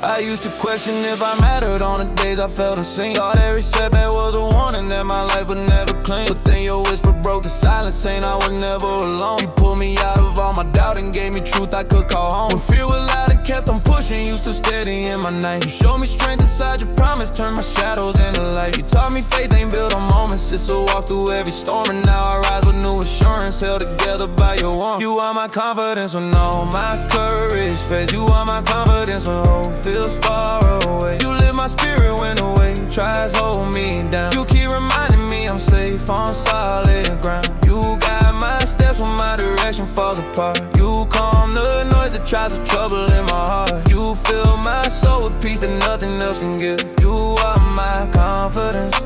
I used to question if I mattered on the days I felt unseen. Thought every setback was a warning that my life would never clean. But then your whisper broke the silence, saying I was never alone. You pulled me out of all my doubt and gave me truth I could call home. When fear was loud and kept on pushing, you stood steady in my name. You showed me strength inside your promise, turned my shadows into light. You taught me faith ain't built on moments, it's a walk through every storm. And now I rise with new assurance, held together by your warmth. You are my confidence when all my courage fades. You are my confidence when hope feels far away. You lift my spirit when the weight tries hold me down. You keep reminding me I'm safe on solid ground. You guide my steps when my direction falls apart. You calm the noise that tries to trouble in my heart. You fill my soul with peace that nothing else can give. You are my confidence,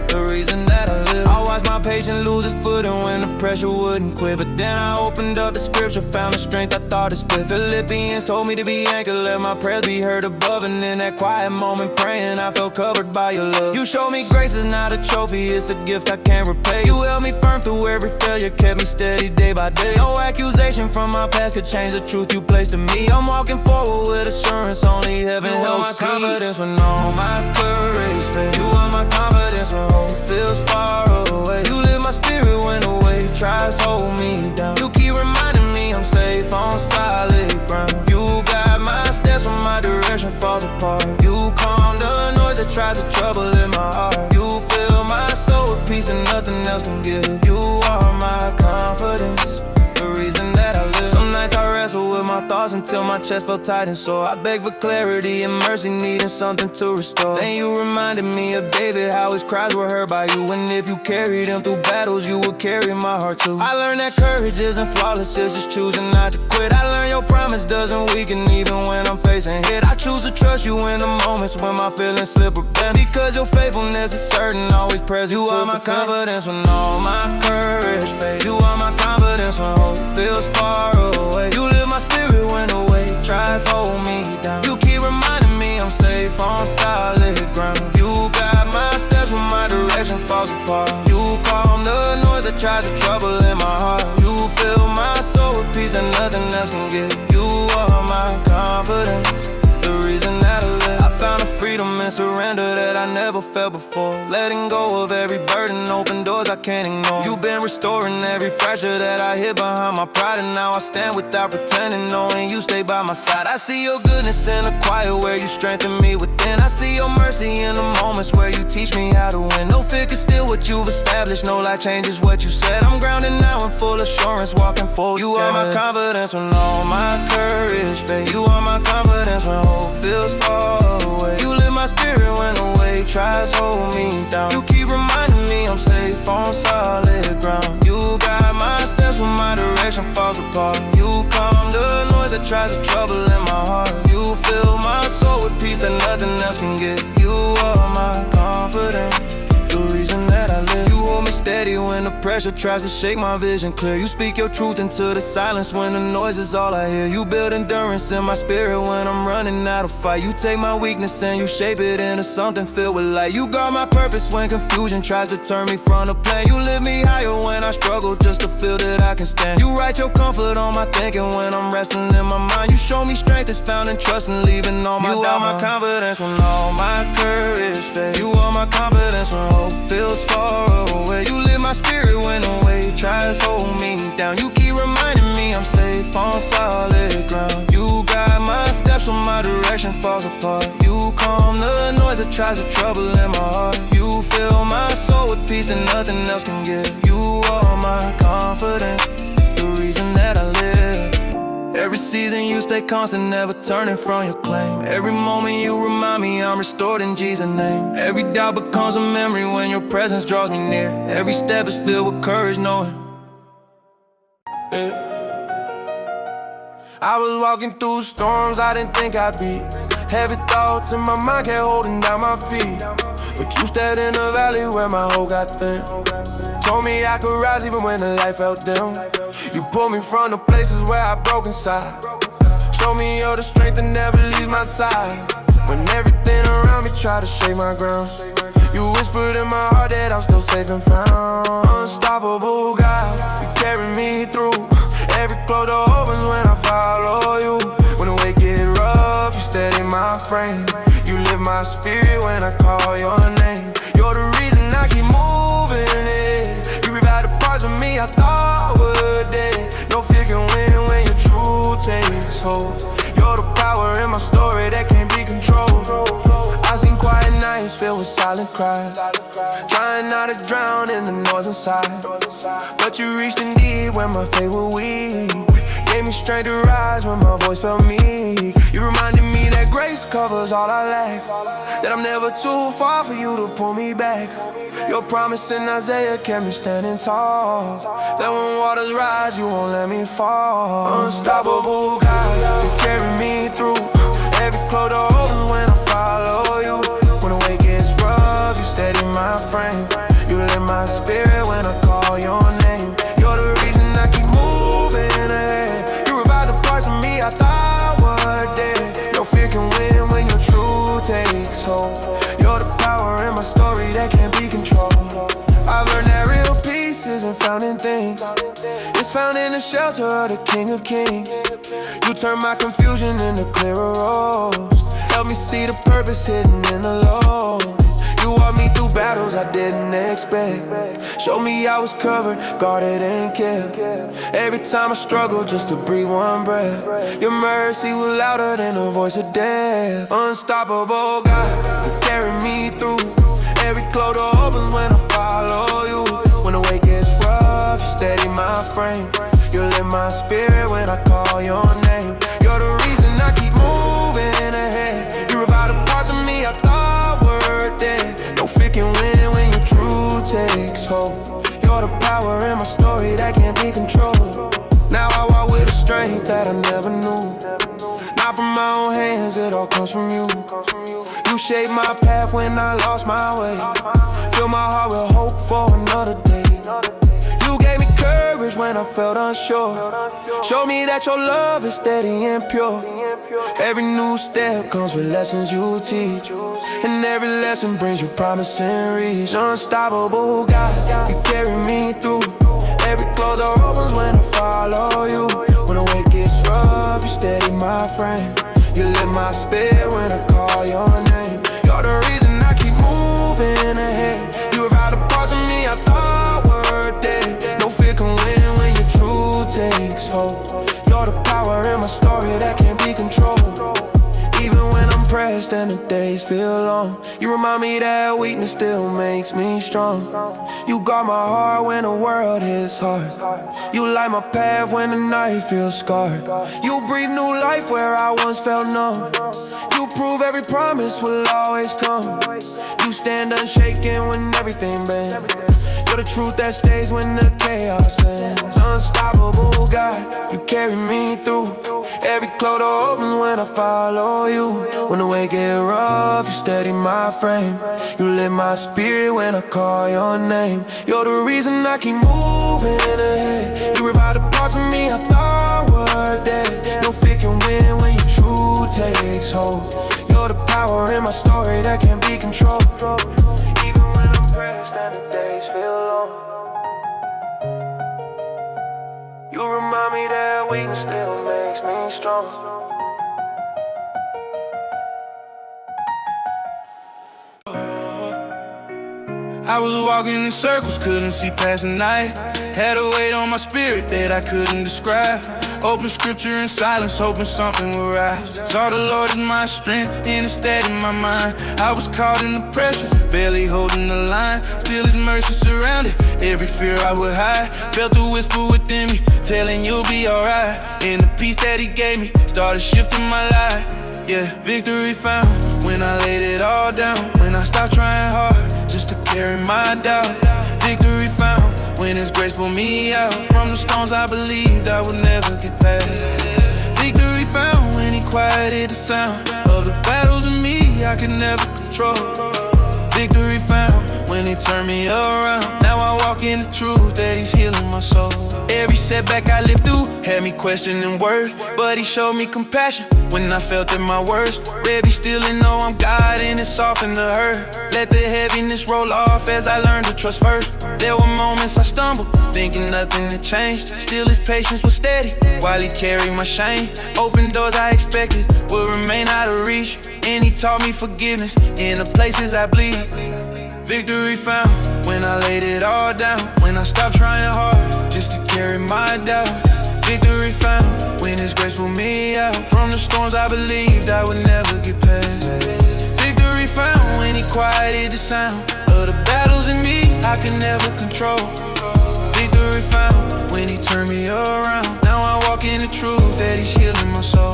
the reason that I live. I watched my patience lose its footing when the pressure wouldn't quit. But then I opened up the scripture, found the strength I thought it split. Philippians told me to be anchored, let my prayers be heard above. And in that quiet moment praying, I felt covered by your love. You showed me grace is not a trophy, it's a gift I can't repay. You held me firm through every failure, kept me steady day by day. No accusation from my past could change the truth you placed in me. I'm walking forward with assurance, only heaven helps. You are my confidence when all my courage fails. You are my confidence when hope feels far away. You lift my spirit when the weight tries to hold me down. You keep reminding me I'm safe on solid ground. You guide my steps when my direction falls apart. You calm the noise that tries to trouble in my heart. You fill my soul with peace and nothing else can give. You are my confidence, the reason that I live. Some nights I wrestle with my thoughts until my chest felt tight and sore. I beg for clarity and mercy, needing something to restore. Then you reminded me of David, how his cries were heard by you. And if you carried him through battles, you would carry my heart too. I learned that courage isn't flawless, it's just choosing not to quit. I learned your promise doesn't weaken even when I'm facing hit. I choose to trust you in the moments when my feelings slip or bend, because your faithfulness is certain, always present. You are my confidence when all my courage fades. You are my confidence when hope feels far away. You lift my spirit when the weight tries to hold me down. You keep reminding me I'm safe on solid ground. You guide my steps when my direction falls apart. You calm the noise that tries to trouble in my heart. You fill my soul with peace that nothing else can give. You are my confidence, the reason that I live. I found a freedom and surrender that I never felt before. Letting go of every burden, open doors I can't ignore. You've been restoring every fracture that I hid behind my pride. And now I stand without pretending, knowing you stay by my side. I see your goodness in the quiet where you strengthen me within. I see your mercy in the moments where you teach me how to win. No fear can steal what you've established, no lie changes what you said. I'm grounded now in full assurance, walking forward. You are my confidence when all my courage fades. You are my confidence when hope feels far away. You lift my spirit when the weight tries to hold me down. You keep reminding me I'm safe on solid ground. You guide my steps when my direction falls apart. You calm the noise that tries to trouble in my heart. You fill my soul with peace that nothing else can give. You are my confidence, the reason that I live. You hold me steady when the pressure tries to shake my vision clear. You speak your truth into the silence when the noise is all I hear. You build endurance in my spirit when I'm running out of fight. You take my weakness and you shape it into something filled with light. You guard my purpose when confusion tries to turn me from the plan. You lift me higher when I struggle just to feel that I can stand. You write your comfort on my thinking when I'm resting in my mind. You show me strength is found in trust and leaving all my doubt. You are my confidence when all my courage fades. You are my confidence when hope feels far away. You lift my spirit when the weight tries to hold me down. You keep reminding me I'm safe on solid ground. You guide my steps when my direction falls apart. You calm the noise that tries to trouble in my heart. You fill my soul with peace that nothing else can give. You are my confidence, the reason that I live. Every season you stay constant, never turning from your claim. Every moment you remind me I'm restored in Jesus' name. Every doubt becomes a memory when your presence draws me near. Every step is filled with courage, knowing I was walking through storms I didn't think I'd be. Heavy thoughts in my mind kept holding down my feet. But you stepped in the valley where my hope got thin. Told me I could rise even when the light felt dim. You pulled me from the places where I broke inside. Show me you're the strength that never leaves my side. When everything around me tried to shake my ground, you whispered in my heart that I'm still safe and found. Unstoppable God, you carry me through. Every closed door opens when I follow you. When the weight get rough, you steady my frame. You lift my spirit when I call your name. You're the reason I keep moving it. You revive the parts of me I thought were dead. No fear can win when your truth takes hold. You're the power in my story that can't be controlled. I've seen quiet nights filled with silent cries, trying not to drown in the noise inside. But you reached in deep when my faith was weak. Gave me strength to rise when my voice felt meek. You reminded me that grace covers all I lack, that I'm never too far for you to pull me back. Your promise in Isaiah kept me standing tall, that when waters rise, you won't let me fall. Unstoppable God, you carry me through. Every closed door opens when I follow you. When the way gets rough, you steady my frame. You lift my spirit when I call your name. You're the reason I keep moving ahead. You revive the parts of me I thought were dead. No fear can win when your truth takes hold. You're the power in my story that can't be controlled. I've learned that real peace isn't found in things, it's found in the shelter of the King of Kings. You turn my confusion into clearer roads. Help me see the purpose hidden in the low. You walked me through battles I didn't expect. Showed me I was covered, guarded and kept. Every time I struggled just to breathe one breath, your mercy was louder than the voice of death. Unstoppable God, you carry me through. Every closed door opens when I follow you. When the way gets rough, you steady my frame. You lift my spirit when I call your name. You're the reason I keep moving ahead. You revive the parts of me I thought were dead. No fear can win when your truth takes hold. You're the power in my story that can't be controlled. Now I walk with a strength that I never knew. Not from my own hands, it all comes from you. You shaped my path when I lost my way. Fill my heart with hope for another day. You gave me courage when I felt unsure. Show me that your love is steady and pure. Every new step comes with lessons you teach, and every lesson brings you promise and reach. Unstoppable God, you carry me through. Every closed door opens when I follow you. When the way gets rough, you steady my frame. You lift my spirit when I call your name. You're the reason I keep moving ahead. You revive the parts of me I thought were dead. No fear can win when your truth takes hold. You're the power in my story that can't be controlled. Even when I'm pressed and the days feel long, you remind me that weakness still makes me strong. You guard my heart when the world hits hard. You light my path when the night feels scarred. You breathe new life where I once felt numb. You prove every promise will always come. You stand unshaken when everything bends. You're the truth that stays when the chaos ends. Unstoppable God, you carry me through. Every closed door opens when I follow you. When the way get rough, you steady my frame. You lift my spirit when I call your name. You're the reason I keep moving ahead. You revive the parts of me I thought were dead. No fear can win when your truth takes hold. You're the power in my story that can't be controlled. Even when I'm pressed and the days feel long, you remind me that weakness still makes me strong. I was walking in circles, couldn't see past the night. Had a weight on my spirit that I couldn't describe. Open scripture in silence, hoping something would rise. Saw the Lord as my strength, and it steadied my mind. I was caught in the pressure, barely holding the line. Still his mercy surrounded every fear I would hide. Felt a whisper within me, telling you'll be alright. And the peace that he gave me started shifting my life. Yeah, victory found when I laid it all down. When I stopped trying hard just to carry my doubt. Victory found when his grace pulled me out from the storms I believed I would never get past. Victory found when he quieted the sound of the battles in me I could never control. Victory found when he turned me around. Now I walk in the truth that he's healing my soul. Every setback I lived through had me questioning worth, but he showed me compassion when I felt at my worst. Baby, still and know I'm God and it softened the hurt. Let the heaviness roll off as I learned to trust first. There were moments I stumbled, thinking nothing had changed. Still his patience was steady while he carried my shame. Open doors I expected would remain out of reach. and he taught me forgiveness in the places I bleed. Victory found when I laid it all down, when I stopped trying hard just to carry my doubt. Victory found when His grace pulled me out from the storms I believed I would never get past. Victory found when He quieted the sound of the battles in me I could never control. Victory found when He turned me around. Now I walk in the truth that He's healing my soul.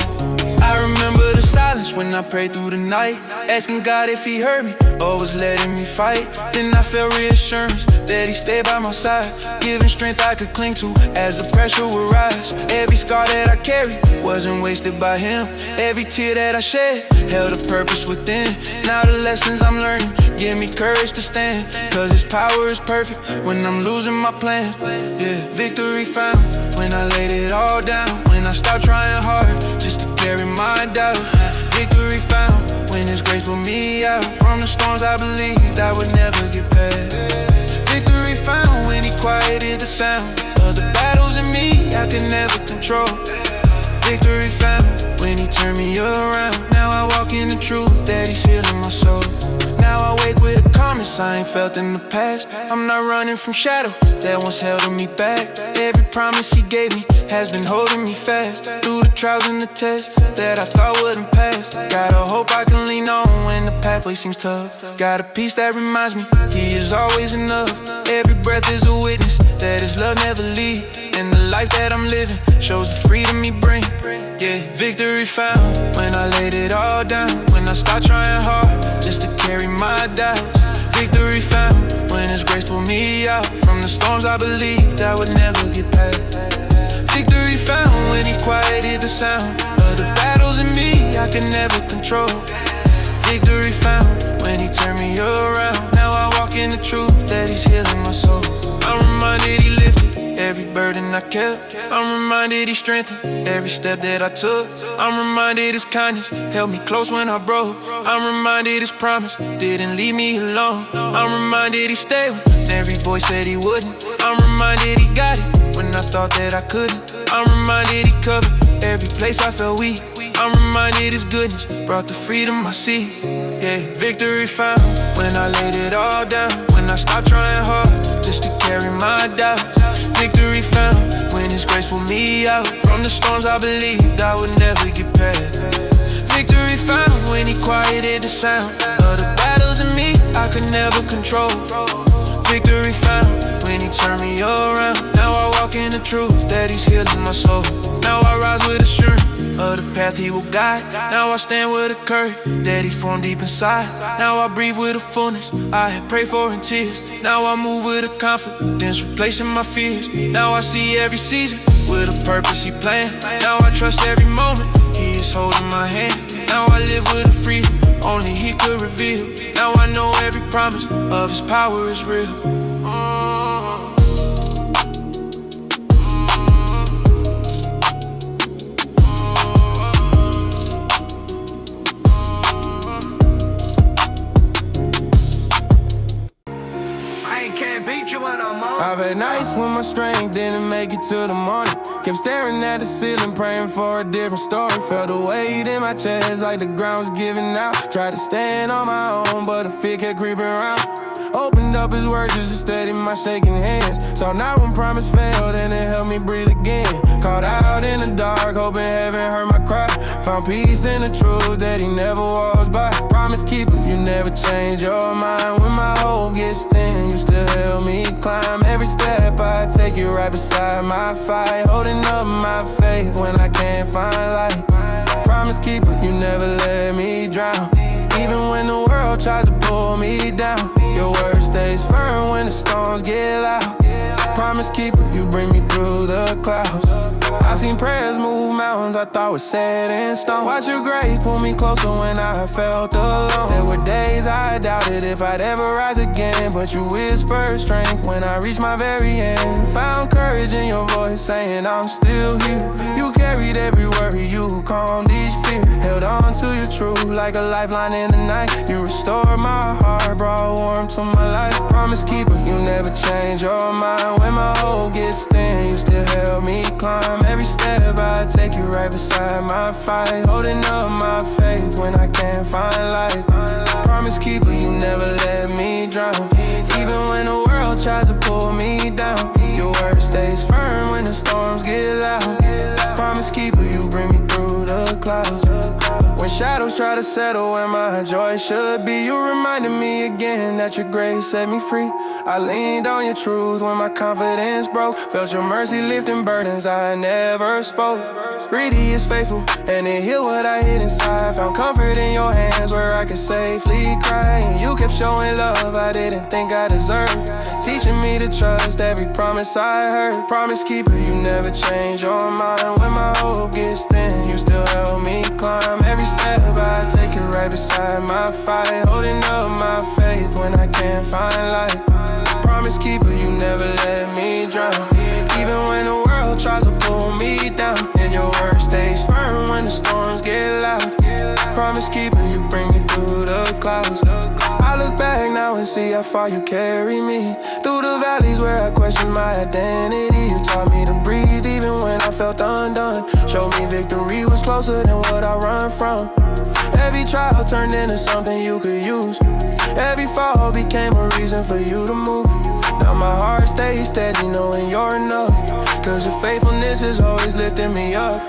I remember the silence when I prayed through the night, asking God if He heard me or was letting me fight. Then I felt reassurance that He stayed by my side, giving strength I could cling to as the pressure would rise. Every scar that I carried wasn't wasted by Him. Every tear that I shed held a purpose within. Now the lessons I'm learning give me courage to stand, cause His power is perfect when I'm losing my plans. Yeah, victory found when I laid it all down, when I stopped trying hard just to carry my doubt. Victory found when His grace pulled me out from the storms I believed I would never get past. Victory found when He quieted the sound of the battles in me I could never control. Victory found when He turned me around. Now I walk in the truth that He's healing my soul. Now I wake with a calmness I ain't felt in the past. I'm not running from shadow that once held me back. Every promise He gave me has been holding me fast through the trials and the tests that I thought wouldn't pass. Got a hope I can lean on when the pathway seems tough. Got a peace that reminds me He is always enough. Every breath is a witness that His love never leaves, and the life that I'm living shows the freedom He brings. Yeah, victory found when I laid it all down, when I stopped trying hard just to carry my doubts. Victory found when His grace pulled me out from the storms I believed I would never get past. Victory found when He quieted the sound of the battles in me I could never control. Victory found when He turned me around. Now I walk in the truth that He's healing my soul. I'm reminded He lifted every burden I kept. I'm reminded He strengthened every step that I took. I'm reminded His kindness held me close when I broke. I'm reminded His promise didn't leave me alone. I'm reminded He stayed when every voice said He wouldn't. I'm reminded He got it when I thought that I couldn't. I'm reminded He covered every place I felt weak. I'm reminded His goodness brought the freedom I see. Yeah, victory found when I laid it all down, when I stopped trying hard just to carry my doubts. Victory found when His grace pulled me out from the storms I believed I would never get past. Victory found when He quieted the sound of the battles in me I could never control. Victory found when He turned me around. Now I walk in the truth that He's healing my soul. Now I rise with assurance of the path He will guide. Now I stand with a courage that He formed deep inside. Now I breathe with a fullness I had prayed for in tears. Now I move with a confidence replacing my fears. Now I see every season with a purpose He planned. Now I trust every moment He is holding my hand. Now I live with a freedom only He could reveal. Now I know every promise of His power is real. I've had nights when my strength didn't make it to the morning. Kept staring at the ceiling, praying for a different story. Felt a weight in my chest like the ground was giving out. Tried to stand on my own, but the fear kept creeping around. Opened up His word just to steady my shaking hands. Saw not when promise failed and it helped me breathe again. Caught out in the dark, hoping heaven heard my cry. Found peace in the truth that He never walks by. Promise keeper, you never change your mind. When my hope gets thin, you still help me climb. Every step I take you right beside my fight. Holding up my faith when I can't find light. Promise keeper, you never let me drown. Even when the world tries to pull me down, your word stays firm when the storms get loud. Promise keeper, you bring me through the clouds. I've seen prayers move mountains I thought was set in stone. Watch your grace pull me closer when I felt alone. There were days I doubted if I'd ever rise again, but you whispered strength when I reached my very end. Found courage in your voice saying I'm still here. You carried every worry, you calmed each fear. Held on to your truth like a lifeline in the night. You restored my heart, brought warmth to my life. Promise keeper, you never change your mind. When my hope gets thin, you still help me climb. Every step I take you right beside my fight. Holding up my faith when I can't find when shadows try to settle where my joy should be. You reminded me again that your grace set me free. I leaned on your truth when my confidence broke. Felt your mercy lifting burdens I never spoke. Greedy is faithful, and it healed what I hid inside. Found comfort in your hands where I could safely cry. And you kept showing love I didn't think I deserved, teaching me to trust every promise I heard. Promise keeper, you never change your mind. When my hope gets thin, you still help me climb. Every step I take it right beside my fight, holding up my faith when I can't find light. Promise keeper, you never let me drown. Even when the world tries to pull me down, and your word stays firm when the storms get loud. Promise keeper, you bring me through the clouds. I look back now and see how far you carry me. Through the valleys where I questioned my identity, you taught me to breathe even when I felt undone. Showed me victory was closer than what I run from. Every trial turned into something you could use. Every fall became a reason for you to move. Now my heart stays steady knowing you're enough, 'cause your faithfulness is always lifting me up.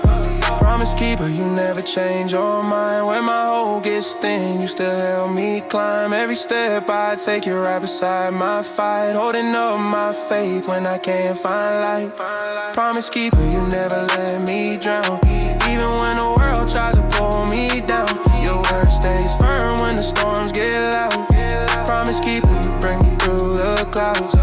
Promise keeper, you never change your mind. When my hope gets thin, you still help me climb. Every step I take, you right beside my fight, holding up my faith when I can't find light. Promise keeper, you never let me drown. Even when the world tries to pull me down, your word stays firm when the storms get loud. Promise keeper, you bring me through the clouds.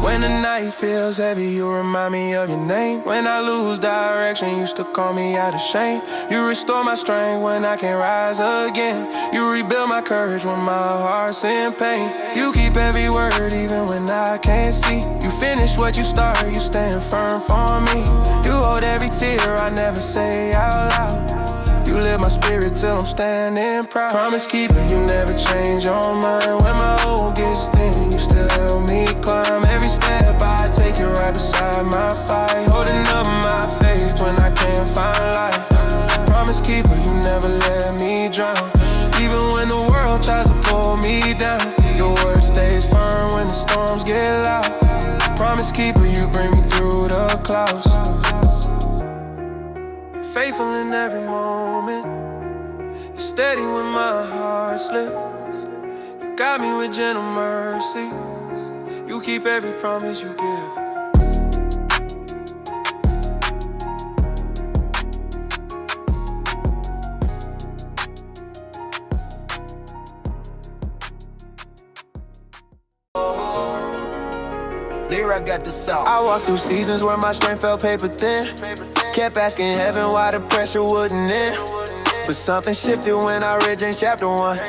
When the night feels heavy, you remind me of your name. When I lose direction, you still call me out of shame. You restore my strength when I can't rise again. You rebuild my courage when my heart's in pain. You keep every word even when I can't see. You finish what you start, you stand firm for me. You hold every tear I never say out loud. You lift my spirit till I'm standing proud. Promise keeper, you never change your mind. When my hope gets thin, you still help me climb. Every step I take, you right beside my fight, holding up my faith when I can't find light. Promise keeper, you never let me drown. Even when the world tries to pull me down, your word stays firm when the storms get loud. Promise keeper, you bring me through the clouds. Faithful in every moment, you're steady when my heart slips. You got me with gentle mercy, you keep every promise you give. I got the sauce. I walked through seasons where my strength felt paper thin. Kept asking heaven why the pressure wouldn't end. But something shifted when I read James chapter 1.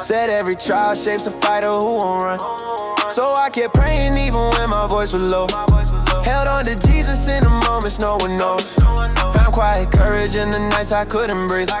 Said every trial shapes a fighter who won't run. So I kept praying even when my voice was low. Held on to Jesus in the moments no one knows. Found quiet courage in the nights I couldn't breathe.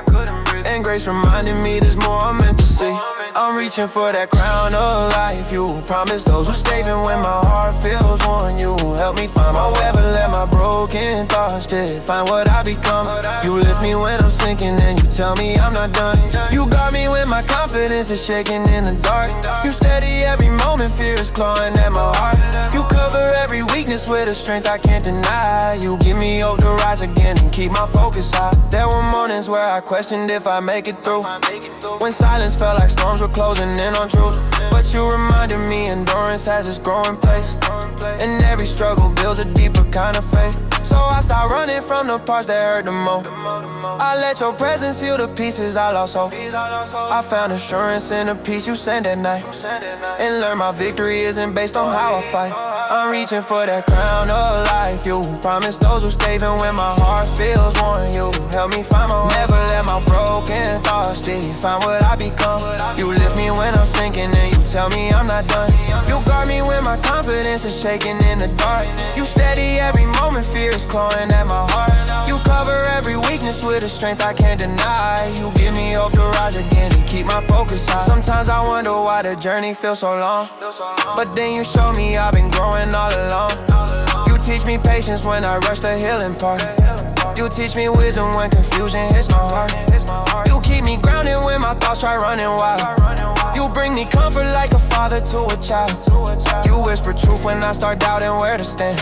And grace reminded me there's more I'm meant to see. I'm reaching for that crown of life. You promised those who stay even when my heart feels worn. You help me find my way, ever let my broken thoughts define what I become. You lift me when I'm sinking and you tell me I'm not done. You guard me when my confidence is shaking in the dark. You steady every moment, fear is clawing at my heart. You cover every weakness with a strength I can't deny. You give me hope to rise again and keep my focus high. There were mornings where I questioned if I make it through, when silence felt like storms were closing in on truth. But you reminded me endurance has its growing place, and every struggle builds a deeper kind of faith. So I stopped running from the parts that hurt the most. I let your presence heal the pieces I lost hope. I found assurance in the peace you sent at night, and learned my victory isn't based on how I fight. I'm reaching for that crown of life. You promised those who stay even when my heart feels worn. You help me find my way, never let my broken thoughts define what I become. You lift me when I'm sinking and you tell me I'm not done. You guard me when my confidence is shaking in the dark. You steady every moment, fear is clawing at my heart. You cover every weakness with a strength I can't deny. You give me hope to rise again and keep my focus high. Sometimes I wonder why the journey feels so long, but then you show me I've been growing all along. You teach me patience when I rush the healing part. You teach me wisdom when confusion hits my heart. You keep me grounded when my thoughts try running wild. You bring me comfort like a father mother to a child. You whisper truth when I start doubting where to stand.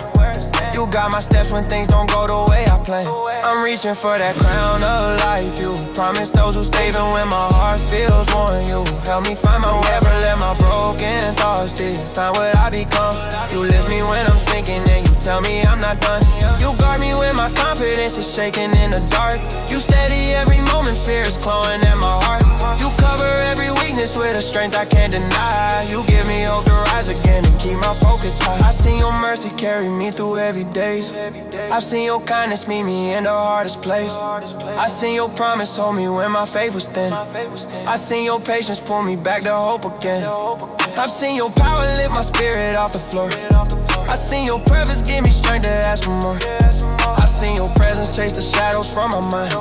You got my steps when things don't go the way I plan. I'm reaching for that crown of life. You promised those who stay even when my heart feels worn. You help me find my way. Never let my broken thoughts define what I become. You lift me when I'm sinking and you tell me I'm not done. You guard me when my confidence is shaking in the dark. You steady every moment, fear is clawing at my heart. You cover every weakness with a strength I can't deny. You give me hope to rise again and keep my focus high. I seen your mercy carry me through heavy days. I've seen your kindness meet me in the hardest place. I seen your promise hold me when my faith was thin. I seen your patience pull me back to hope again. I've seen your power lift my spirit off the floor. I seen your presence give me strength to ask for more. I seen your presence chase the shadows from my mind.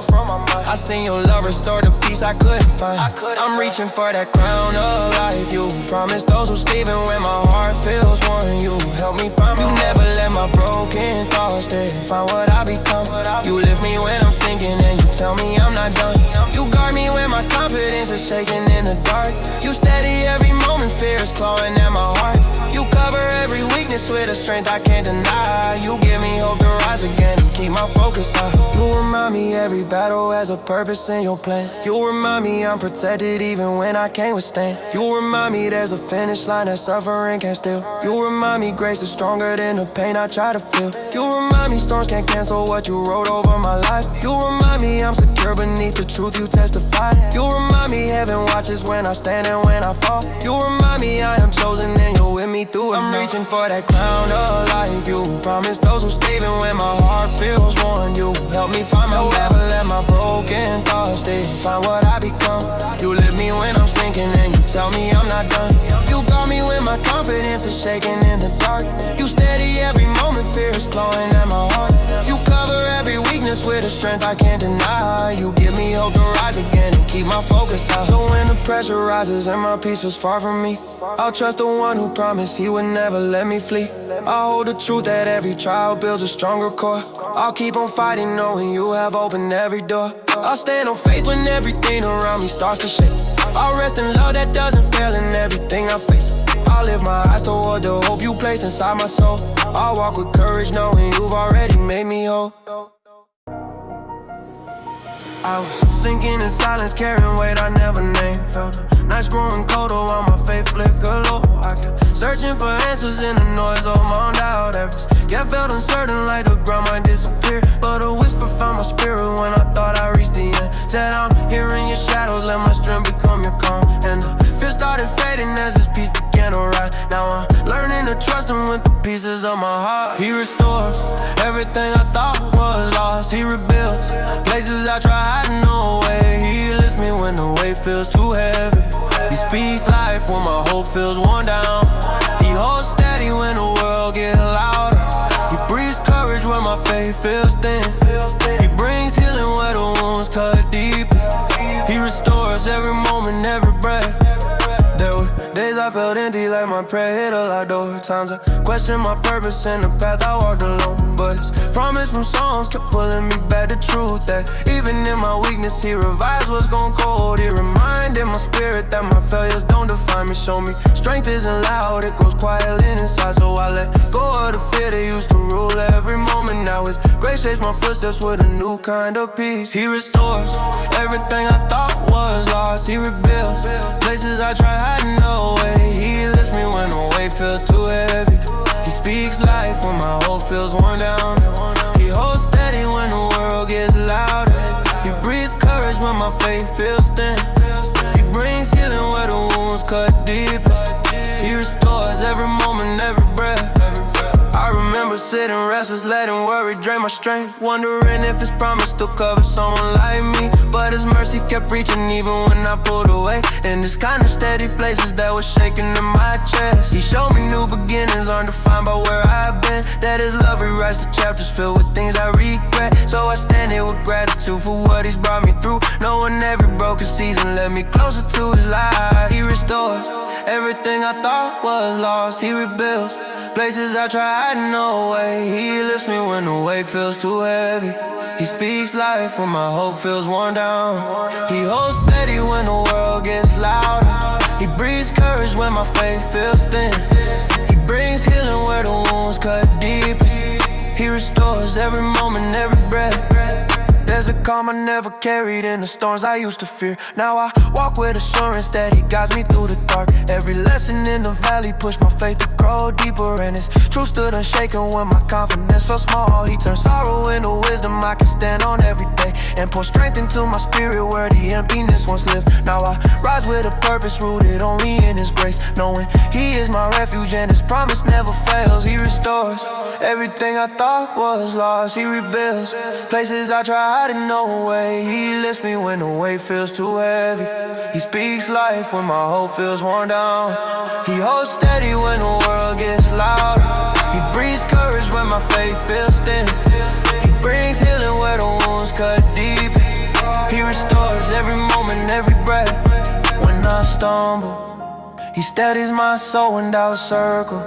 I seen your love restore the peace I couldn't find. I'm reaching for that crown of life. You promised those who stay even when my heart feels worn. You help me find my way. You never let my broken thoughts define what I become. You lift me when I'm sinking and you tell me I'm not done. You guard me when my confidence is shaking in the dark. You steady every moment, fear is clawing at my heart. You cover every weakness with a strength I can't deny. You give me hope to rise again and keep my focus high. You remind me every battle has a purpose in your plan. You remind me I'm protected even when I can't withstand. You remind me there's a finish line that suffering can't steal. You remind me grace is stronger than the pain I try to feel. You remind me storms can't cancel what you wrote over my life. You remind me I'm secure beneath the truth you testified. You remind me heaven watches when I stand and when I fall. You remind me I am chosen and you're with me through it. I'm reaching for that crown of life. You promised those who stay even when my heart feels worn. You help me find my way. Never let my broken thoughts define what I become. You lift me when I'm sinking and you tell me I'm not done. You guard me when my confidence is shaking in the dark. You steady every moment, fear is clawing at my heart. You cover every weakness with a strength I can't deny. You give me hope to rise again and keep my focus high. So when the pressure rises and my peace was far from me, I'll trust the one who promised he would never let me flee. I'll hold the truth that every trial builds a stronger core. I'll keep on fighting knowing you have opened every door. I'll stand on faith when everything around me starts to shake. I'll rest in love that doesn't fail in everything I face. I'll lift my eyes toward the hope you place inside my soul. I'll walk with courage knowing you've already made me whole. I was sinking in silence, carrying weight I never named. Felt the nights growing colder while my faith flickered low. I kept searching for answers in the noise of my own doubt. Kept felt uncertain like the ground might disappear. But a whisper found my spirit when I thought I reached the end. Said I'm hearing your shadows, let my strength become your calm. And the fear started fading as this peace began to rise. Now I'm learning to trust him with the pieces of my heart. He restores everything I thought was lost. He rebuilds places I tried hiding away. He lifts me when the weight feels too heavy. He speaks life when my hope feels worn down. He holds steady when the world gets louder. He breathes courage when my faith feels thin. He brings healing where the wounds cut deepest. He restores every moment, every breath. There were days I felt empty like my prayer hit a locked door. Times I questioned my purpose and the path I walked alone. But his promise from songs kept pulling me back to truth. That even in my weakness he revives what's gone cold. He reminded my spirit that my failures don't define me. Show me strength isn't loud, it grows quietly inside. So I let go of the fear that used to rule every moment. Now his grace shapes my footsteps with a new kind of peace. He restores everything I thought was lost. He rebuilds places I tried hiding away. He lifts me when the weight feels too heavy. He speaks life when my hope feels worn down. He holds steady when the world gets louder. He breathes courage when my faith feels thin. He brings healing where the wounds cut deepest. He restores every moment, every breath. I remember sitting restless, letting worry drain my strength. Wondering if his promise still covers someone like me. But his mercy kept reaching even when I pulled away. In this kind of steady places that was shaking in my chest. He showed me new beginnings aren't defined by where I've been. That his love rewrites the chapters filled with things I regret. So I stand here with gratitude for what he's brought me through. Knowing every broken season led me closer to his light. He restores everything I thought was lost. He rebuilds places I tried hiding away. He lifts me when the weight feels too heavy. He speaks life when my hope feels worn down. He holds steady when the world gets louder. He breathes courage when my faith feels calm I never carried in the storms I used to fear. Now I walk with assurance that He guides me through the dark. Every lesson in the valley pushed my faith to grow deeper, and His truth stood unshaken when my confidence felt small. He turned sorrow into wisdom I can stand on every day, and pour strength into my spirit where the emptiness once lived. Now I rise with a purpose rooted only in His grace, knowing He is my refuge and His promise never fails. He restores everything I thought was lost. He rebuilds places I tried in no way. He lifts me when the weight feels too heavy. He speaks life when my hope feels worn down. He holds steady when the world gets louder. He breathes courage when my faith feels thin. He brings healing where the wounds cut deep. He restores every moment, every breath. When I stumble, He steadies my soul in doubt circle.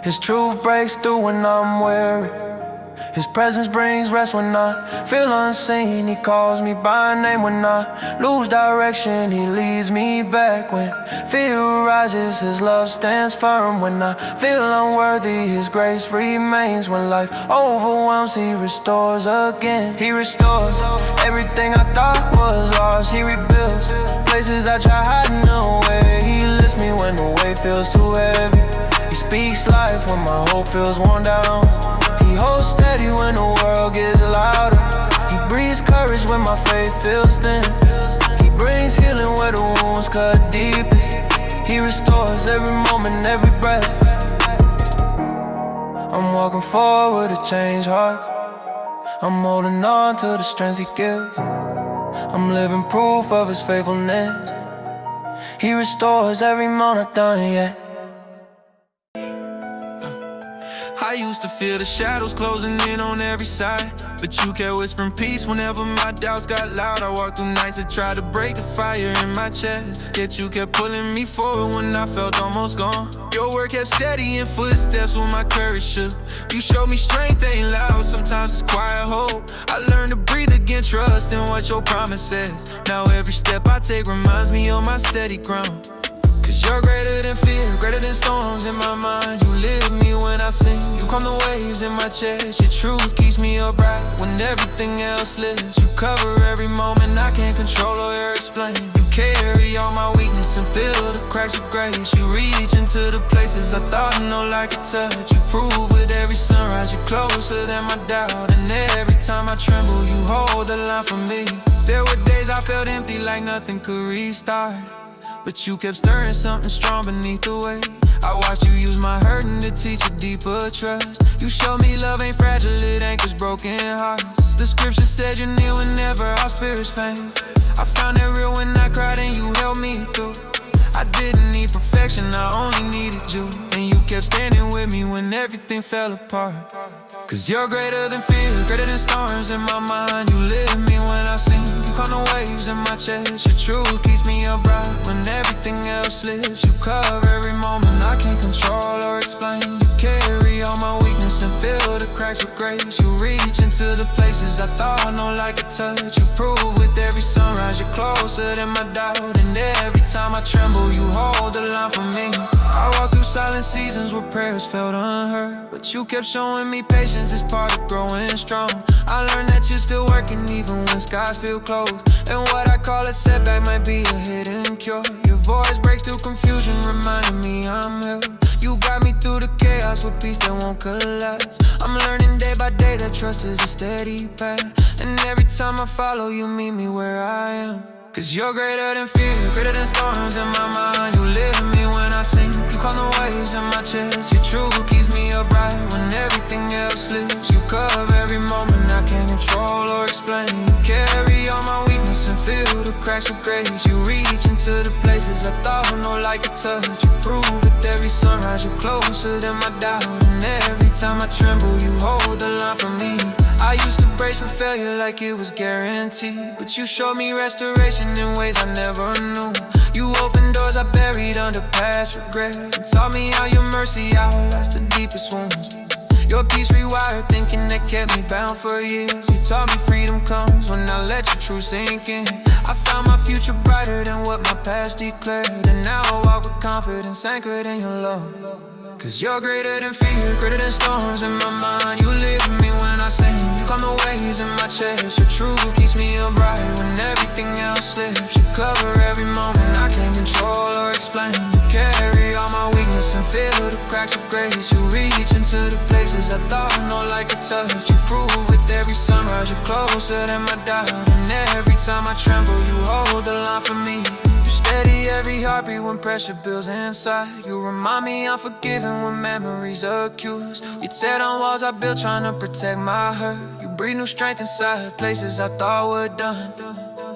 His truth breaks through when I'm weary. His presence brings rest when I feel unseen. He calls me by name when I lose direction. He leads me back when fear rises. His love stands firm when I feel unworthy. His grace remains when life overwhelms. He restores again. He restores everything I thought was lost. He rebuilds places I tried hiding away. He lifts me when the weight feels too heavy. He speaks life when my hope feels worn down. He holds steady when the world gets louder. He breathes courage when my faith feels thin. He brings healing where the wounds cut deepest. He restores every moment, every breath. I'm walking forward with a changed heart. I'm holding on to the strength He gives. I'm living proof of His faithfulness. He restores every moment I've done yet. I used to feel the shadows closing in on every side, but You kept whispering peace whenever my doubts got loud. I walked through nights that tried to break the fire in my chest, yet You kept pulling me forward when I felt almost gone. Your word kept steady in footsteps when my courage shook. You showed me strength ain't loud, sometimes it's quiet hope. I learned to breathe again, trust in what Your promise says. Now every step I take reminds me of my steady ground. Cause You're greater than fear, greater than storms in my mind. You lift me when I sing, You calm the waves in my chest. Your truth keeps me upright when everything else slips. You cover every moment I can't control or explain. You carry all my weakness and fill the cracks with grace. You reach into the places I thought no light could touch. You prove with every sunrise You're closer than my doubt. And every time I tremble You hold the line for me. There were days I felt empty like nothing could restart, but You kept stirring something strong beneath the weight. I watched You use my hurting to teach a deeper trust. You showed me love ain't fragile, it anchors broken hearts. The scripture said You're near whenever our spirits faint. I found that real when I cried and You held me through. I didn't need perfection, I only needed You. And You kept standing with me when everything fell apart. Cause You're greater than fear, greater than storms in my mind. You lift me when I sing, You calm the waves in my chest. Your truth keeps me upright when everything else slips. You cover every moment I can't control or explain. You carry all my weakness and fill the cracks with grace. You reach into the places I thought no light could touch. You prove with every sunrise You're closer than my doubt. And every time I tremble You hold the line for me. I walk through silent seasons where prayers felt unheard, but You kept showing me patience is part of growing strong. I learned that You're still working even when skies feel closed, and what I call a setback might be a hidden cure. Your voice breaks through confusion, reminding me I'm held. You got me through the chaos with peace that won't collapse. I'm learning day by day that trust is a steady path, and every time I follow You meet me where I am. Cause You're greater than fear, greater than storms in my mind. You lift me when I sing, You calm the waves in my chest. Your truth keeps me upright when everything else slips. You cover every moment I can't control or explain. You carry all my weakness and fill the cracks with grace. You reach into the places I thought no light could touch. You prove with every sunrise You're closer than my doubt. And every time I tremble You hold the line for me. I used to brace for failure like it was guaranteed, but You showed me restoration in ways I never knew. You opened doors I buried under past regret, and taught me how Your mercy outlasts the deepest wounds. Your peace rewired thinking that kept me bound for years. You taught me freedom comes when I let Your truth sink in. I found my future brighter than what my past declared, and now I walk with confidence anchored in Your love. Cause You're greater than fear, greater than storms in my mind. You lift me when I sing, You calm the waves in my chest. Your truth keeps me upright when everything else slips. You cover every moment I can't control or explain. You carry all my weakness and fill the cracks with grace. You reach into the places I thought no light could touch. You prove with every sunrise you're closer than my doubt. And every time I tremble you hold the line for me. You steady every heartbeat when pressure builds inside. You remind me I'm forgiven when memories accuse. You tear down walls I built trying to protect my hurt. You breathe new strength inside places I thought were done.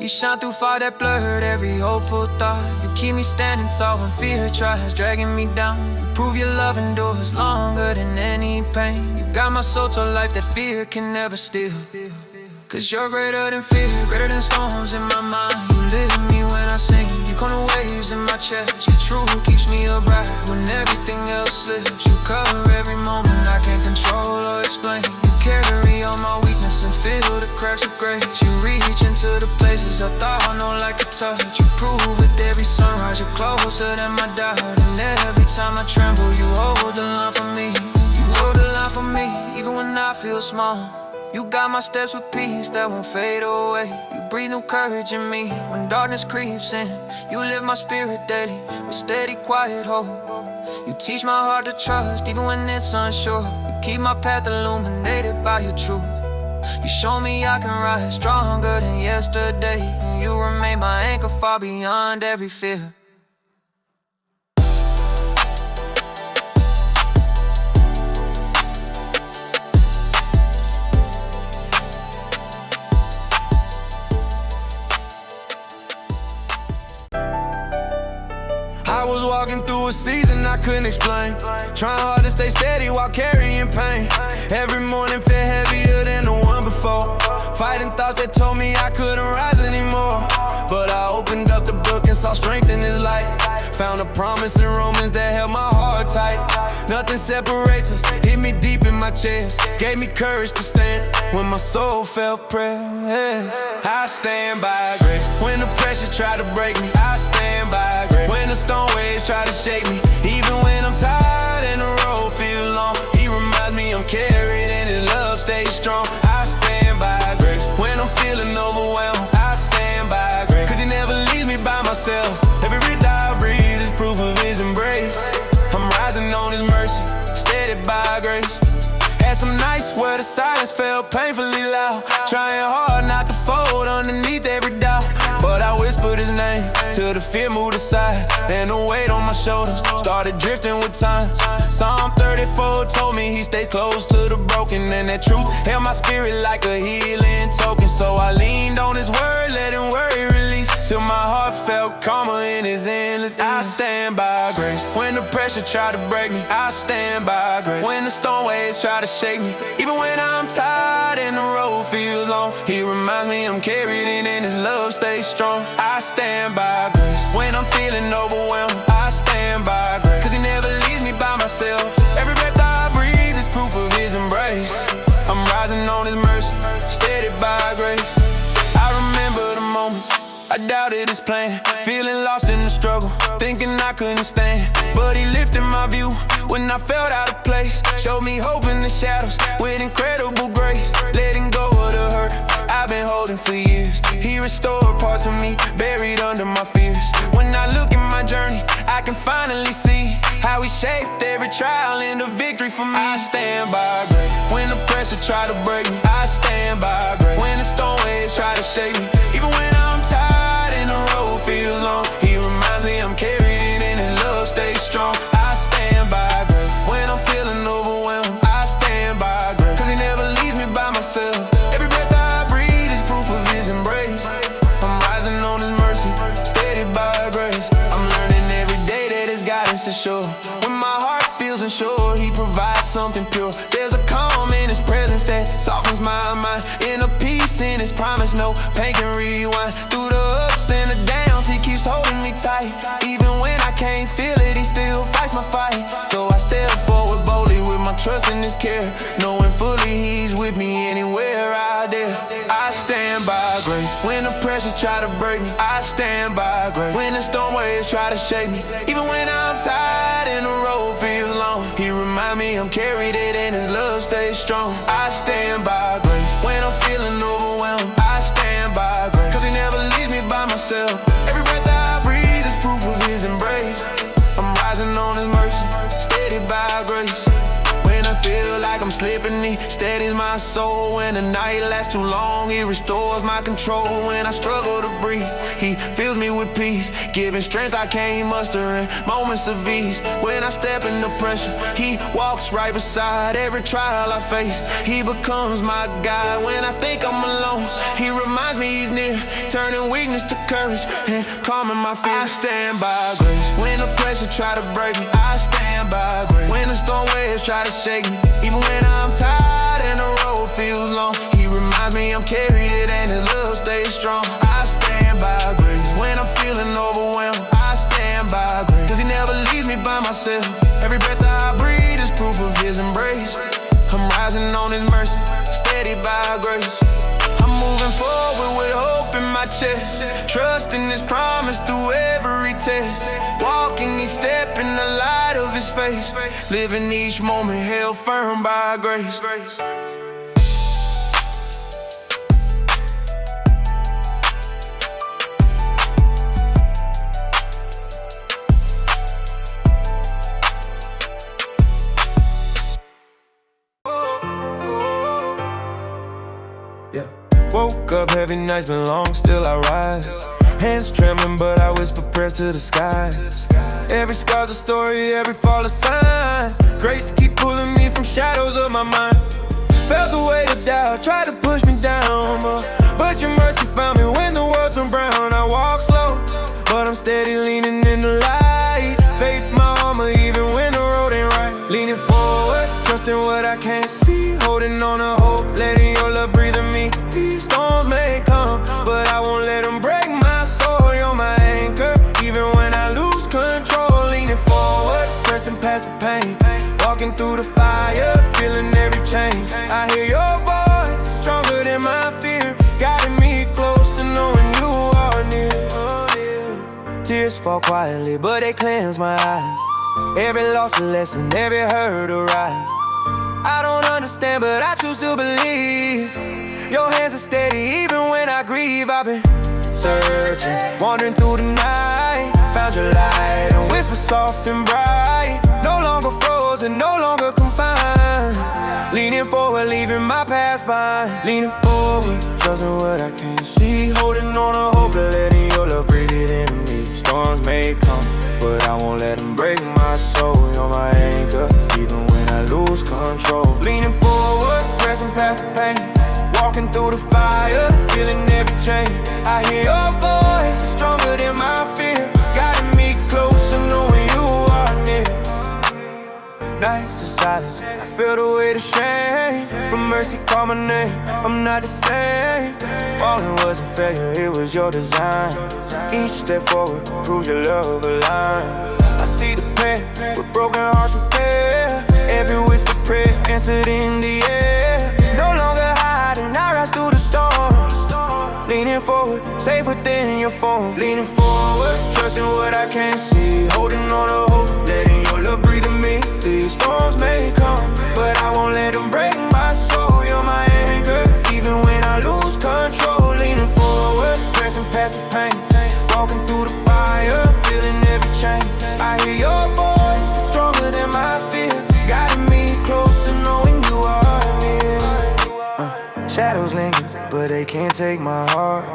You shine through fire that blurred every hopeful thought. You keep me standing tall when fear tries dragging me down. You prove your love endures longer than any pain. You got my soul to a life that fear can never steal. Cause you're greater than fear, greater than storms in my mind. You lift me when I sing, you calm the waves in my chest. Your truth keeps me upright when everything else slips. You cover every moment I can't control or explain. You carry all my weakness and fill the cracks with grace. You reach into the places I thought no light could touch. You prove with every sunrise you're closer than my doubt. And every time I tremble you hold the line for me. You hold the line for me even when I feel small. You got my steps with peace that won't fade away. You breathe new courage in me when darkness creeps in. You lift my spirit daily with steady quiet hope. You teach my heart to trust even when it's unsure. You keep my path illuminated by your truth. You show me I can rise stronger than yesterday. And you remain my anchor far beyond every fear. I was walking through a season I couldn't explain. Trying hard to stay steady while carrying pain. Every morning felt heavier than the one before. Fighting thoughts that told me I couldn't rise anymore. But I opened up the book and saw strength in His light. Found a promise in Romans that held my heart tight. Nothing separates us, hit me deep in my chest. Gave me courage to stand when my soul felt pressed. I stand by grace when the pressure tried to break me. I stand by grace when the storm waves try to shake me. Even when I'm tired and the road feels long, He reminds me I'm carried and His love stays strong. I stand by grace when I'm feeling overwhelmed. I stand by grace cause He never leaves me by myself. Every breath I breathe is proof of His embrace. I'm rising on His mercy, steady by grace. Had some nights where the silence felt painfully loud. Trying hard not to fold underneath every doubt. But I whispered His name till the fear moved aside. And the weight on my shoulders started drifting with time. Psalm 34 told me He stays close to the broken. And that truth held my spirit like a healing token. So I leaned on His word, letting worry release, till my heart felt calmer in His endless ease. I stand by grace when the pressure tried to break me. I stand by grace when the storm waves try to shake me. Even when I'm tired and the road feels long, He reminds me I'm carried in and His love stays strong. I stand by grace when I'm feeling overwhelmed. I stand by grace cause He never leaves me by myself. Every breath I breathe is proof of His embrace. I'm rising on His mercy, steady by grace. I remember the moments I doubted His plan, feeling lost in the struggle, thinking I couldn't stand. But He lifted my view when I felt out of place. Showed me hope in the shadows with incredible grace. Letting go of the hurt I've been holding for years. He restored parts of me buried under my fears. When I look at my journey, I can finally see how He shaped every trial into victory for me. I stand by grace when the pressure try to break me. I stand by grace when the storm waves try to shake me. Even when I'm tired and the road feels long, He reminds me I'm carried in and His love stays strong. I stand by grace when I'm feeling overwhelmed. I stand by grace cause He never leaves me by myself. Every breath I breathe is proof of His embrace. I'm rising on His mercy, steady by grace. I'm learning every day that His guidance is sure. When my heart feels unsure, He provides something pure. There's a calm in His presence that softens my mind. In a peace in His promise, no pain can rewind. Through the ups and the downs, He keeps holding me tight. Even when I can't feel it, He still fights my fight. So I step forward boldly with my trust in His care, knowing fully He's with me anywhere I dare. I stand by grace when the pressure try to break me. I stand by grace when the storm waves try to shake me. Even when I'm tired and the road feels long, He remind me I'm carried in and His love stays strong. I stand by grace myself. Every breath that I breathe is proof of his embrace. I'm rising on his mercy, steady by grace. When I feel like I'm slipping, he steadies my soul. When the night lasts too long, he restores my control. When I struggle to breathe, he fills me with peace, giving strength I can't muster in moments of ease. When I step into pressure, he walks right beside every trial I face. He becomes my guide. When I think I'm alone, he reminds me he's near, turning weakness to courage and calming my fear. I stand by grace. When the pressure try to break me, I stand by grace. When the storm waves try to shake me, even when I'm tired and the road feels long, he reminds me I'm carried and his love stays strong. I stand by grace. When I'm feeling overwhelmed, I stand by grace, cause he never leaves me by myself. Every breath that I breathe is proof of his embrace. I'm rising on his mercy, steady by grace. I'm moving forward with hope in my chest, trusting his promise through every test, walking each step in the light of his face, living each moment held firm by grace. Woke up, heavy nights been long, still I rise. Hands trembling, but I whisper prayers to the sky. Every scar's a story, every fall a sign. Grace keep pulling me from shadows of my mind. Felt the weight of doubt, tried to push me down, but your mercy found me when the world turned brown. I walk slow, but I'm steady leaning in the light. Faith my armor, even when the road ain't right. Leaning forward, trusting what I can't see, holding on to hope, letting your love breathe in me. These storms may come, but I won't let them break my soul. You're my anchor, even when I lose control. Leaning forward, pressing past the pain, walking through the fire, feeling every change. I hear your voice, stronger than my fear, guiding me close and knowing you are near. Tears fall quietly, but they cleanse my eyes. Every loss a lesson, every hurt a rise. I don't understand, but I choose to believe. Your hands are steady, even when I grieve. I've been searching, wandering through the night, found your light and whisper soft and bright. No longer frozen, no longer confined. Leaning forward, leaving my past behind. Leaning forward, trusting what I can't see, holding on to hope, letting your love breathe it in me. Storms may come, but I won't let them break my soul. You're my anchor, even when I lose control. Leaning forward, pressing past the pain, walking through the fire, feeling every change. I hear your voice, it's stronger than my fear, guiding me closer, knowing you are near. Nights of silence, I feel the weight of shame, but mercy called my name, I'm not the same. Falling wasn't failure, it was your design. Each step forward proves your love aligned. I see the pain, with broken hearts repair. Every whispered prayer answered in the air. No longer hiding, I rise through the storm. Leaning forward, safe within your form. Leaning forward, trusting what I can't see, holding on to hope, letting your love breathe in me. These storms may come, but I won't let them break my soul. You're my anchor, even when I lose control. Leaning forward, pressing past the pain, walking through the fire, feeling every change. I hear your voice, it's stronger than my fear, guiding me closer, knowing you are near. Shadows linger, but they can't take my heart.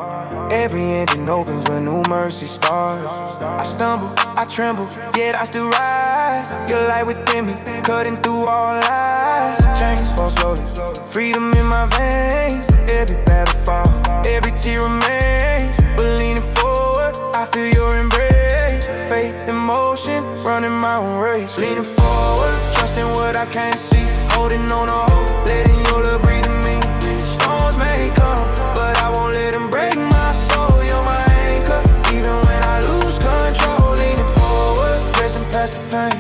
Every ending opens when new mercy starts. I stumble, I tremble, yet I still rise. Your light within me, cutting through all lies. Chains fall slowly, freedom in my veins. Every battle fall, every tear remains. But leaning forward, I feel your embrace. Faith in motion, running my own race. Leaning forward, trusting what I can't see, holding on to hope, letting your love breathe in me. Storms may come, but I won't let them break my soul. You're my anchor, even when I lose control. Leaning forward, pressing past the pain,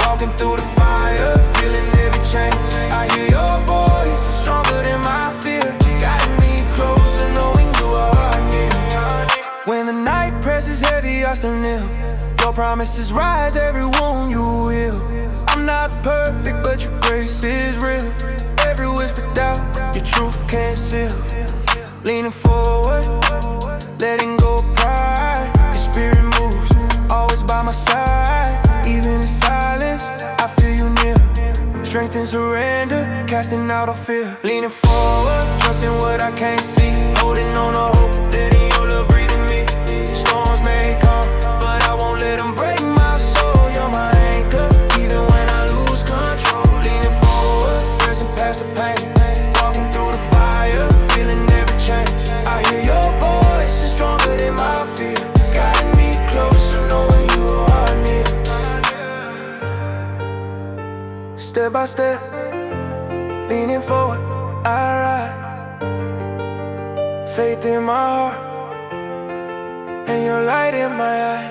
walking through the fire, feeling every change. I hear your voice, it's stronger than my fear, guiding me closer, knowing you are near. When the night presses heavy, I still kneel. Your promises rise, every wound you heal. I'm not perfect, but your grace is real. Every whisper doubt, your truth can't seal. Leaning forward, letting go of pride. faith and surrender, casting out all fear. Leaning forward, trusting what I can't see. Holding on to hope, letting your love breathe in me. Storms may come, but I won't let them break my soul. You're my anchor, even when I lose control. Leaning forward, pressing past the pain. Walking through the fire, feeling every change. I hear your voice, it's stronger than my fear. Guiding me closer, knowing you are near. Step by step, leaning forward, I ride. Faith in my heart, and your light in my eye.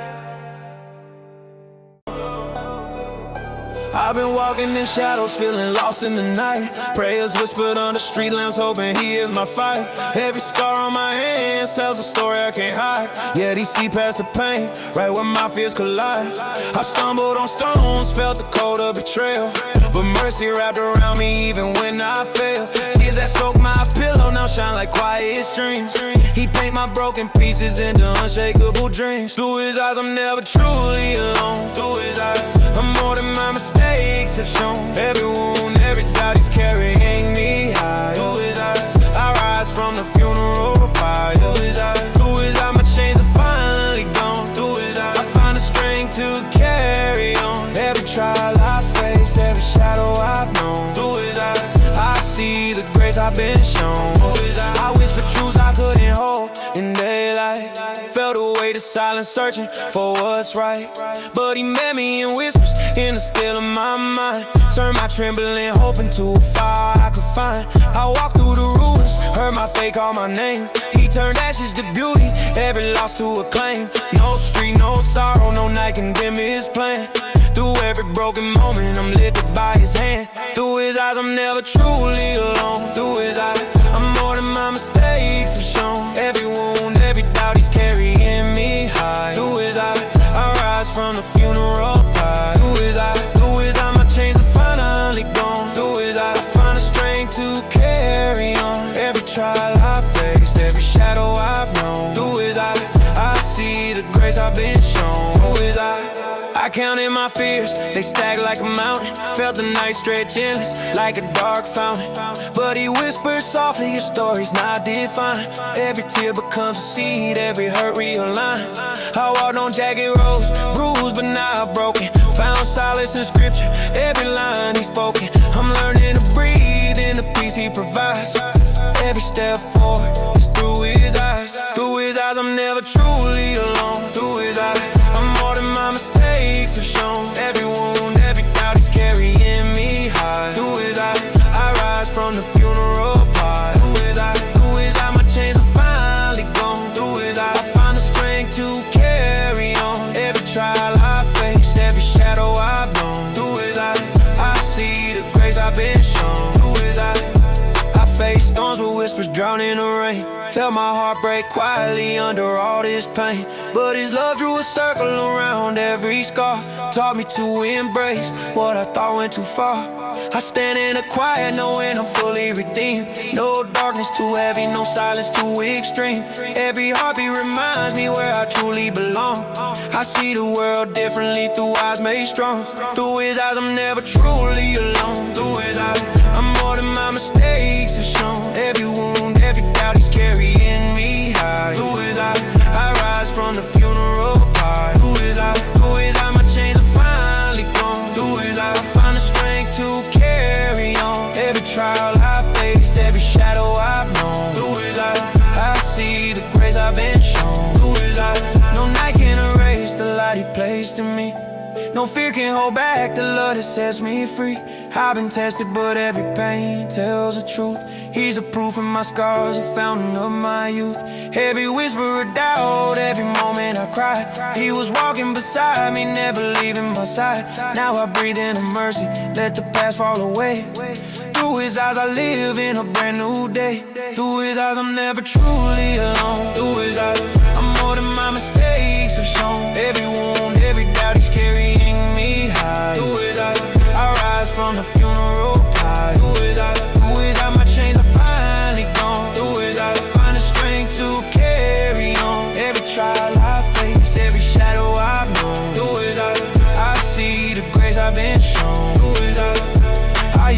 I've been walking in shadows, feeling lost in the night. Prayers whispered under street lamps, hoping he is my fight. Every scar on my hands tells a story I can't hide. Yet he see past the pain, right where my fears collide. I stumbled on stones, felt the cold of betrayal, but mercy wrapped around me even when I failed. Tears that soak my pillow now shine like quiet streams. He paint my broken pieces into unshakable dreams. Through his eyes I'm never truly alone. Through his eyes I'm more than my mistakes have shown. Every wound, every doubt he's carrying me high. Through his eyes I rise from the funeral pyre. Through his eyes my chains are finally gone. Through his eyes I find the strength to carry on. Every trial I face, every shadow I've known. Through his eyes I see the grace I've been shown. Through his eyes I whisper truths I couldn't hold in daylight. Felt the weight of silence, searching for what's right. But he met me in whispers, in the still of my mind. Turned my trembling hope into a fire I could find. I walked through the ruins, heard my faith call my name. He turned ashes to beauty, every loss to acclaim. No street, no sorrow, no night can dim his plan. Through every broken moment, I'm lifted by his hand. Through his eyes, I'm never truly alone. Through his eyes, I'm more than my mistakes have shown. Every wound, every doubt, he's carrying me high. Through his eyes, I rise from the funeral pyre. Through his eyes, my chains are finally gone. Through his eyes, I find the strength to carry on. Every trial I faced, every shadow I've known. Through his eyes, I see the grace I've been shown. Through his eyes, I counted my fears, they stacked like a mountain. Felt the night stretch endless, like a dark fountain. But he whispered softly, your story's not defined. Every tear becomes a seed, every hurt realigned. I walked on jagged roads, bruised but not broken. Found solace in scripture, every line he's spoken. I'm learning to breathe in the peace he provides. Every step forward is through his eyes. Through his eyes I'm never truly alone. Through his eyes I'm more than my mistakes have shown. Every wound, every doubt, he's carrying me high. Through his eyes I rise from the funeral pyre. Through his eyes my chains are finally gone. Through his eyes I find the strength to carry on. Every trial I faced, every shadow I've known. Through his eyes I see the grace I've been shown. Through his eyes I faced storms with whispers drowning in the rain. Felt my heart break quietly under all this pain. But his love drew a circle around every scar. Taught me to embrace what I thought went too far. I stand in the quiet knowing I'm fully redeemed. No darkness too heavy, no silence too extreme. Every heartbeat reminds me where I truly belong. I see the world differently through eyes made strong. Through his eyes I'm never truly alone. Through his eyes I'm more than my mistakes have shown. Every wound, every doubt, he's carrying me high. Through his eyes I rise from the funeral pyre. Through his eyes my chains are finally gone. Through his eyes I find the strength to carry on. Every trial I faced, every shadow I've known. Through his eyes I see the grace I've been shown. Through his eyes no night can erase the light he placed in me. No fear can hold back the love that sets me free. I've been tested, but every pain tells the truth. He's a proof in my scars, a fountain of my youth. Every whisper of doubt, every moment I cried. He was walking beside me, never leaving my side. Now I breathe in the mercy, let the past fall away. Through his eyes I live in a brand new day. Through his eyes I'm never truly alone. Through his eyes I'm more than my mistakes have shown. Every wound, every doubt, he's carrying me high. Through his eyes I rise from the funeral pyre. Through his eyes my chains are finally gone. Through his eyes I find the strength to carry on. Every trial I face, every shadow I've known. Through his eyes I see the grace I've been shown. Through his eyes I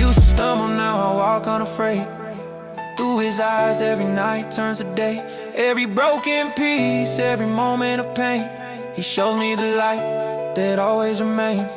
pray. Through his eyes every night turns to day. Every broken piece, every moment of pain, he shows me the light that always remains.